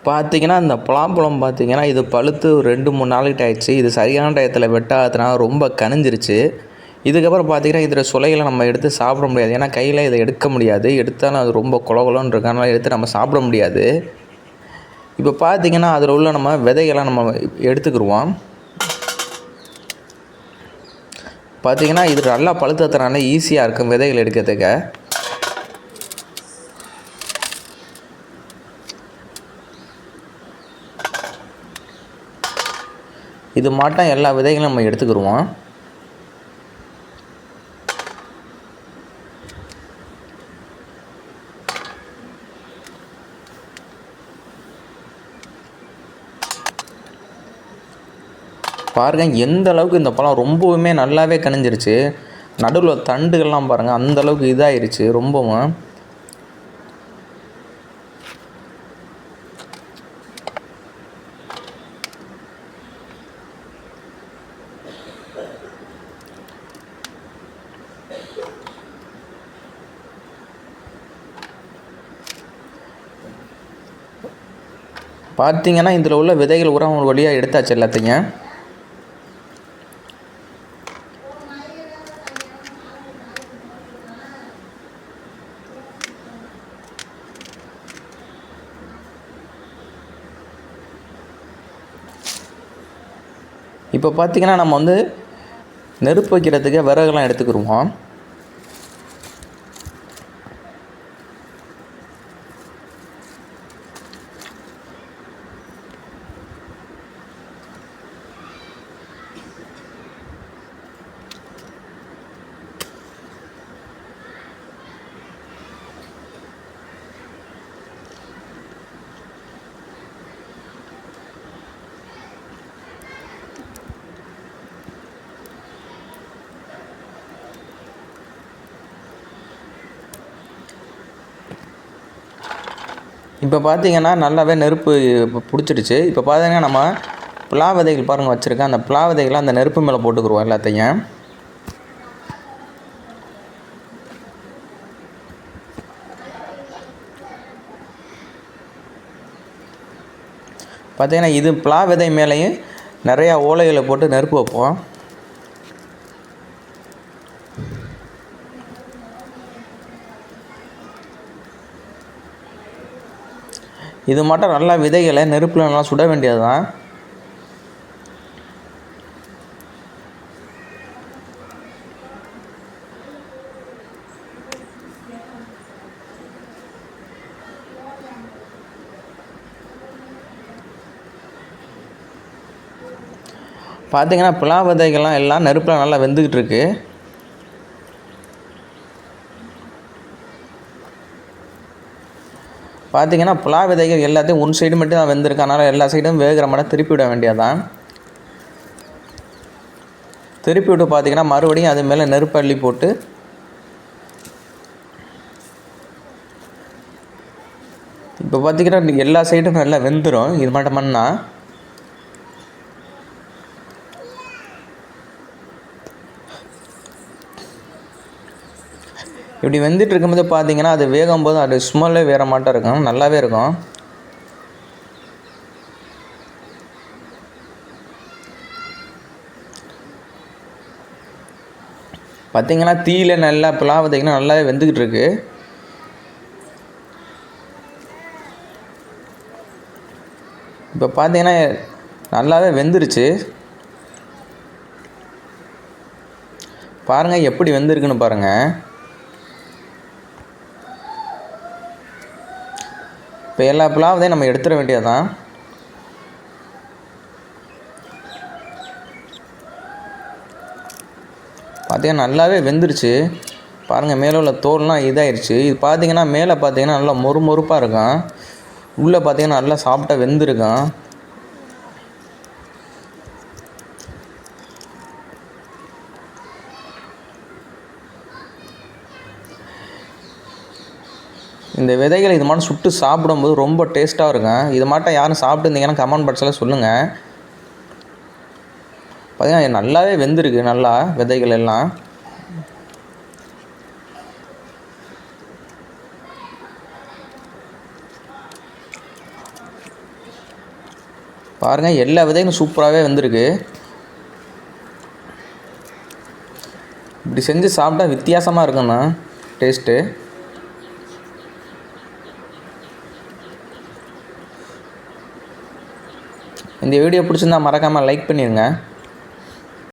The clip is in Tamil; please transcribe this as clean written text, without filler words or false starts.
பார்த்தீங்கன்னா, இந்த பலாப்பழம் பார்த்தீங்கன்னா, இது பழுத்து ஒரு 2, 3 நாளைக்கு ஆயிடுச்சு. இது சரியான டயத்தில் வெட்டாததுனால ரொம்ப கனிஞ்சிருச்சு. இதுக்கப்புறம் பார்த்தீங்கன்னா, இதில் சுளைகள நம்ம எடுத்து சாப்பிட முடியாது. ஏன்னா, கையில இத எடுக்க முடியாது. எடுத்தாலும் அது ரொம்ப கொல கொலன்னு இருக்கும். அதனால எடுத்து நம்ம சாப்பிட முடியாது. இப்போ பார்த்தீங்கன்னா, அதில் உள்ள நம்ம விதைகள நம்ம எடுத்துக்கிருவோம். பார்த்தீங்கன்னா, இது நல்லா பழுத்ததுனால ஈஸியாக இருக்கும் விதைகள் எடுக்கிறதுக்கு. இது மாட்டம் எல்லா விதைகளும் நம்ம எடுத்துக்கிருவோம். பாருங்கள் எந்த அளவுக்கு இந்த பழம் ரொம்பவுமே நல்லாவே கனிஞ்சிருச்சு. நடுவில் தண்டுகள்லாம் பாருங்கள் அந்த அளவுக்கு இதாகிருச்சு ரொம்பவும். பார்த்தீங்கன்னா இதில் உள்ள விதைகள் உரம் ஒரு வழியாக எடுத்தாச்சு எல்லாத்தையும். இப்போ பார்த்தீங்கன்னா நம்ம வந்து நெருப்பு வைக்கிறதுக்கு விறகுலாம் எடுத்துக்கிருவோம். இப்போ பார்த்தீங்கன்னா நல்லாவே நெருப்பு பிடிச்சிடுச்சு. இப்போ பார்த்தீங்கன்னா நம்ம புலா விதைகள் பாருங்கள் வச்சுருக்கேன். அந்த புலா விதைகளை அந்த நெருப்பு மேலே போட்டுக்குருவோம் எல்லாத்தையும். பார்த்தீங்கன்னா இது புலா விதை மேலேயும் நிறையா ஓலைகளை போட்டு நெருப்பு வைப்போம். இது மட்டும் நல்லா விதைகளை நெருப்பில் நல்லா சுட வேண்டியது தான். பார்த்தீங்கன்னா புலா விதைகள்லாம் எல்லாம் நெருப்பில் நல்லா வெந்துக்கிட்டு இருக்கு. பார்த்தீங்கன்னா புலா விதைகள் எல்லாத்தையும் ஒன் சைடு மட்டும் தான் வெந்திருக்கு. அதனால் எல்லா சைடும் வேகிற மாதிரி திருப்பி விட வேண்டியதான். திருப்பி விட்டு பார்த்தீங்கன்னா மறுபடியும் அது மேலே நெருப்பு அள்ளி போட்டு இப்போ பார்த்தீங்கன்னா எல்லா சைடும் நல்லா வெந்துடும். இது மட்டும் பண்ணால் இப்படி வெந்துட்டு இருக்கும்போது பார்த்தீங்கன்னா அது வேகும்போது அது ஸ்மெல்லே வேறு மாட்டம் இருக்கும், நல்லாவே இருக்கும். பார்த்தீங்கன்னா தீயில நல்லா புலா விதைங்கன்னா நல்லாவே வெந்துக்கிட்டு இருக்கு. இப்போ பார்த்தீங்கன்னா நல்லாவே வெந்துருச்சு. பாருங்கள் எப்படி வெந்திருக்குன்னு பாருங்கள். இப்போ எல்லா புலாவதையும் நம்ம எடுத்துட வேண்டியது தான். பார்த்தீங்கன்னா நல்லாவே வெந்துருச்சு. பாருங்கள் மேலே உள்ள தோல்லாம் இதாகிடுச்சு. இது பார்த்தீங்கன்னா மேலே பார்த்தீங்கன்னா நல்லா மொறுமொறுப்பாக இருக்கும். உள்ளே பார்த்தீங்கன்னா நல்லா சாப்பிட்டா வெந்திருக்கும். இந்த விதைகள் இது மாதிரி சுட்டு சாப்பிடும்போது ரொம்ப டேஸ்ட்டாக இருக்கும். இது மாட்டம் யாரும் சாப்பிட்டுருந்தீங்கன்னா கமெண்ட் பாக்ஸில் சொல்லுங்கள். பார்த்தீங்கன்னா நல்லாவே வெந்திருக்கு நல்லா விதைகள் எல்லாம். பாருங்கள் எல்லா விதையும் சூப்பராகவே வந்திருக்கு. இப்படி செஞ்சு சாப்பிட்டா வித்தியாசமாக இருக்குண்ணா டேஸ்ட்டு. இந்த வீடியோ பிடிச்சிருந்தா மறக்காமல் லைக் பண்ணிடுங்க.